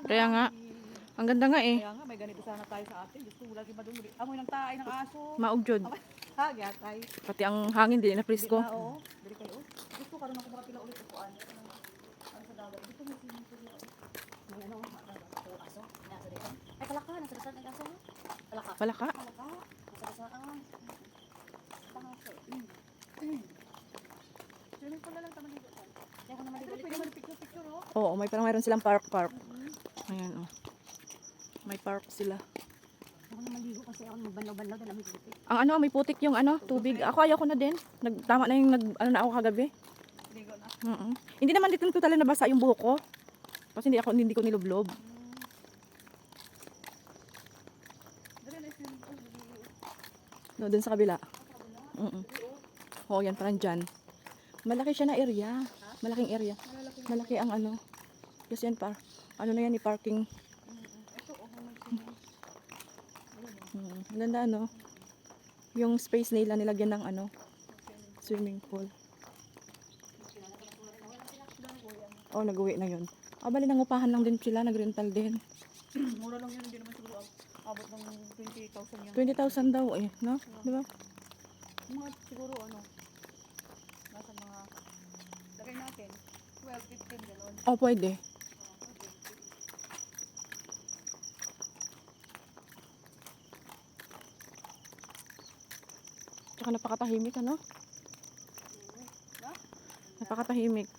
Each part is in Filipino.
Kaya nga. Ang ganda nga eh. Kaya nga, may ganito sana tayo sa atin. Gusto mo lagi madumi. Amoy ng taay ng aso. Maugjod. Ha, gyatay. Pati ang hangin din na Di presko. na, oo. Dili kayo. Gusto karon ako makapila ulit ko ano sa dagat. Gusto mo swimming pool ako. May ano, aso. Nasa dito. Ay, palaka. Nasa dito ng aso. Palaka. Palaka. Palaka. Nasa dito. Pangaso. Swimming pool na lang taman dito. Kaya ako naman Pero dito. pwede man picture oh. Oo, may parang mayroon silang park. Ayan oh. May park sila. Ako naman ligo kasi ako magbanlaw-banlaw din ang putik. Ang ano, may putik yung ano, tubig. Ako ayaw ko na din. Tama na yung ano na ako kagabi. Ligo na. Hindi naman dito totally nabasa yung buhok ko. Kasi hindi ko nilublob. Dali na swimming pool. No, dun sa kabila. Oo, yan parang dyan. Malaki siya na area. Malaking area. Malaki ang ano. Kasi yan ano na yan, parking. Ganda ano. Yung space nila nilagyan ng ano, swimming pool. Oh, nag-uwi na yun. Bali nangupahan lang din sila, nag-rental din. Mura lang yun, hindi naman siguro abot ng 20,000 yan. 20,000 daw eh, no? Di ba? Mga siguro ano, nasa mga, lagay natin, 12, 15 gano'n. Oh, pwede. Tsaka napakatahimik, ano? Napakatahimik.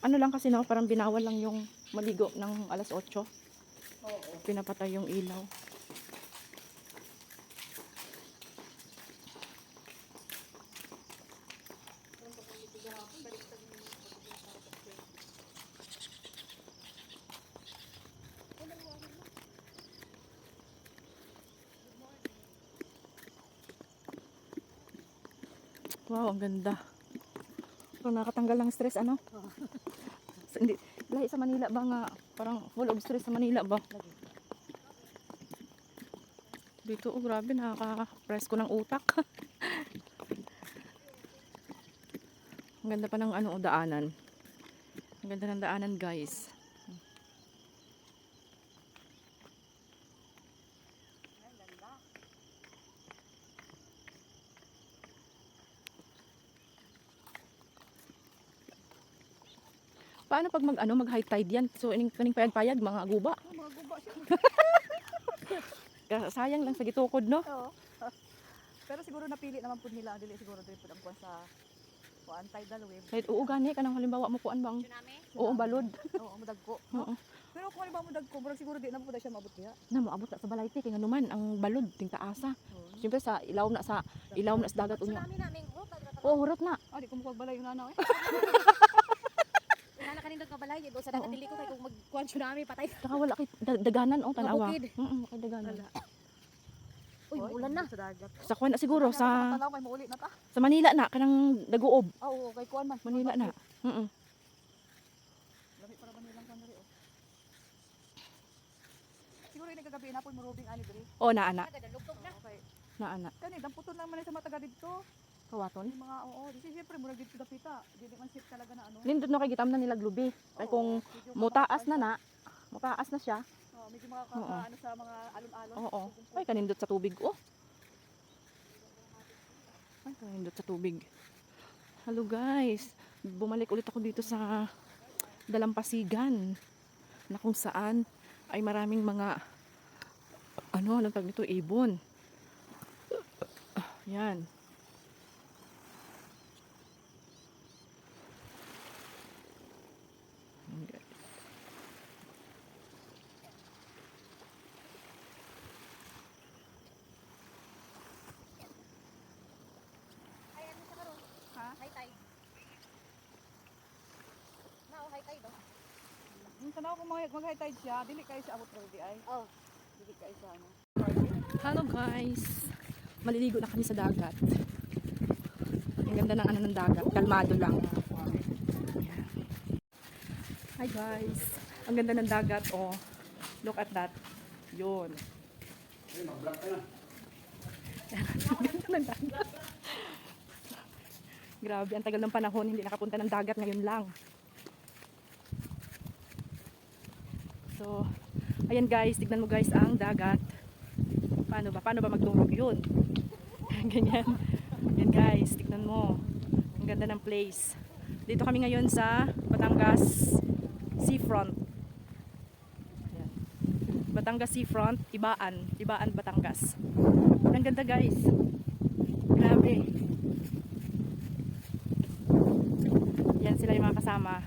Ano lang kasi no, parang binawal lang yung maligo ng alas 8. Pinapatay yung ilaw. Wow, ang ganda. So, nakatanggal ng stress, ano? Hindi, lahi sa Manila ba nga, parang full of stress sa Manila ba? Dito, oh, grabe, nakaka-press ko ng utak. Ang ganda pa ng ano, daanan. Ang ganda ng daanan, guys. Paano pag mag high tide yan? So ining payag-payag mga guba. Mga guba siya. Sayang lang sa gitukod, no? Oo. Pero siguro napili naman po nila, dili siguro dili po ang kuwan sa kuan tidal wave. Kahit gani kanang halimbawa mo kuan bang? Tsunami? Oo, balod. Oo, mudagko. Oo. Pero kung halimbawa mudagko, murag siguro di na po siya mabot niya. Na moabot na sa balayte kay nganuman ang balod ting taasa. Siyempre sa ilaw na sa dagat unya. Tsunami namin. Oo, hurot na. Di ko magbalay yung nanaw eh. Inana ka nindog kabalay. Doon sa dagat dili ko kay kung magkuhan tsunami patay. Saka wala kay daganan tanawa. Mabukid. Kay daganan. Uy, ulan na. Sa dagat. Sa kuan na siguro sa Tanaw kay mauli na ta. sa Manila na kanang daguob. Oo, kay kuan man. Manila na. Lami para ba nilang kuan diri oh. Siguro ini kagabi na po murubing ani diri. Oh, naana. Lugtog na. Okay. Naana. Kani damputon lang man sa mga taga dito. Kawaton. Yung mga di siyempre murag dito dapita. Dili man sip talaga na ano. Lindot no kay gitam na nila glubi. Kay kung mutaas na siya. Medyo makaka ano sa mga alon-alon. Oo. Ay, kanindot sa tubig. Oh. Ay, kanindot sa tubig. Hello guys. Bumalik ulit ako dito sa Dalampasigan. Na kung saan ay maraming mga anong tawag nito? Ibon. Yan. High tide. High tide oh. Yung tanaw ko mag-high tide siya, dili kayo siya abot di ay. Oh. Dili kayo siya ano. Hello guys. Maliligo na kami sa dagat. Ang ganda ng ano ng dagat. Kalmado lang. Ayan. Hi guys. Ang ganda ng dagat. Oh. Look at that. Yun. ng dagat. Grabe, ang tagal ng panahon, hindi nakapunta ng dagat ngayon lang. So, ayan guys, tignan mo guys ang dagat. Paano ba magdurog yun? Ganyan. Ayan guys, tignan mo. Ang ganda ng place. Dito kami ngayon sa Batangas Seafront. Ayan. Batangas Seafront, Ibaan, Batangas. Ang ganda guys. Grabe. Yan sila yung mga kasama.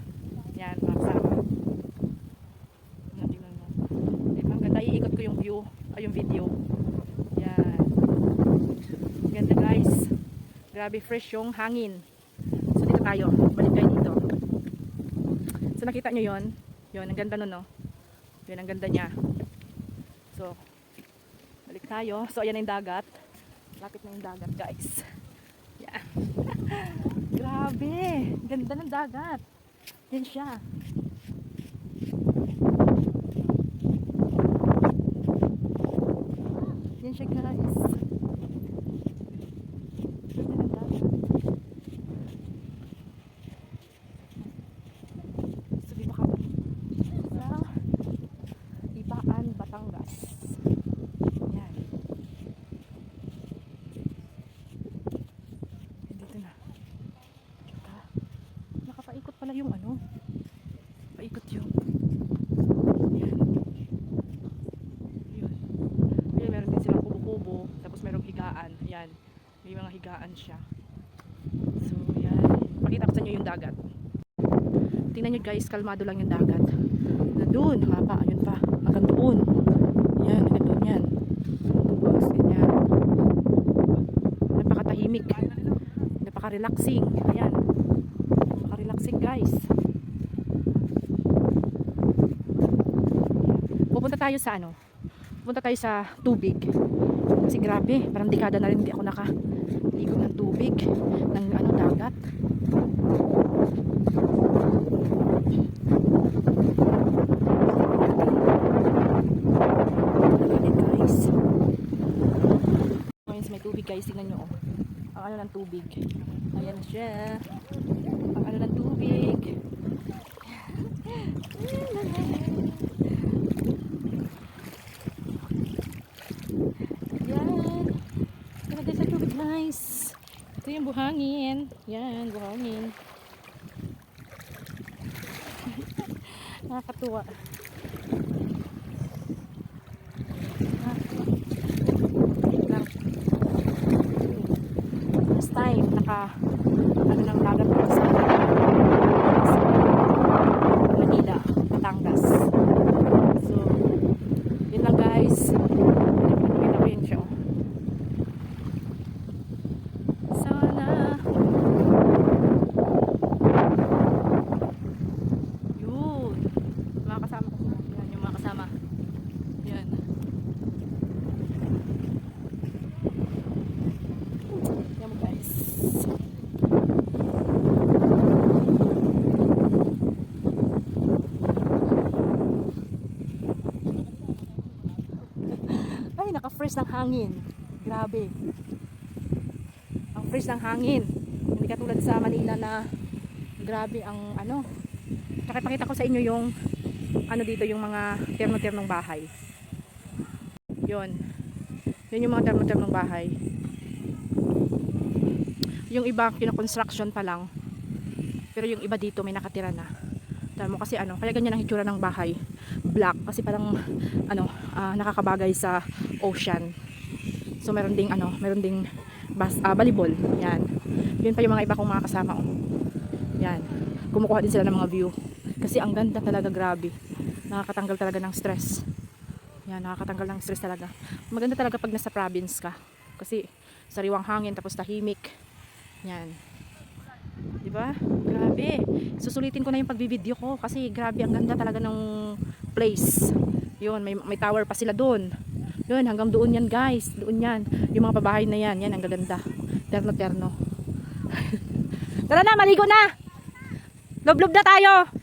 Yan, mga kasama. Tingnan mo. Diba, ang ganda. Iikot ko yung view, yung video. Yan. Ganda guys. Grabe, fresh yung hangin. So dito tayo. Balik tayo dito. So nakita nyo yun. Yun, ang ganda nun, no? Yun, ang ganda niya. So, balik tayo. So ayan na yung dagat. Lapit na yung dagat guys. Yan. Grabe. Ganda ng dagat. Yan siya. Yan siya guys. Ganda ng dagat. So dito kami sa Ibaan, Batangas. Yan. Dito na. Nakapaikot pala yung ano. Paikot yung. Yan. Yun. Kaya meron din silang kubo-kubo. Tapos merong higaan. Yan. May mga higaan siya. So, yan. Pakita ko sa inyo yung dagat. Tingnan nyo guys, kalmado lang yung dagat. Nandun, haba. Ayun pa. Hanggang doon. Yan, hanggang doon yan. Tapos, ganyan. Napakatahimik. Napaka-relaxing. Ayan. Napaka-relaxing guys. Pupunta tayo sa ano? Pupunta tayo sa tubig. Kasi grabe, parang dekada na rin hindi ako nakaligo ng tubig. Ng ano, dagat. Guys. Ngayon may tubig guys, tingnan nyo oh. Ang ano ng tubig. Ayan siya. Ang ano ng tubig. Yan. Nalagay sa tubig guys. Ito yung buhangin. Yan, buhangin. Nakakatuwa. First time ano ng dagat dito sa Manila, Batangas. So, yun lang guys. Pinapakita ko yun siya. Sana yun. Mga kasama ko. Yan yung mga kasama. Yan. Yan mo guys. Ay, naka-fresh ng hangin. Grabe. Ang fresh ng hangin. Hindi katulad sa Manila na grabe ang ano. Pakipakita ko sa inyo yung ano dito, yung mga terno-ternong bahay. Yun. Yun yung mga terno-ternong bahay. Yung iba kina-construction pa lang. Pero yung iba dito may nakatira na. Tama mo kasi ano, kaya ganyan ang hitsura ng bahay. Black kasi parang ano, nakakabagay sa ocean. So meron ding ano, meron ding volleyball. Yan. Yun pa yung mga iba kong mga kasama oh. Yan. Kumukuha din sila ng mga view. Kasi ang ganda talaga, grabe. Nakakatanggal talaga ng stress. Yan, nakakatanggal ng stress talaga. Maganda talaga pag nasa province ka. Kasi sariwang hangin tapos tahimik. Yan. Diba? Grabe. Susulitin ko na yung pagbibideo ko kasi grabe ang ganda talaga ng place. Yun, may tower pa sila doon. Yun, hanggang doon yan guys. Doon yan. Yung mga pabahay na yan. Yan, ang ganda. Terno-terno. Tara na, maligo na! Lublob na tayo!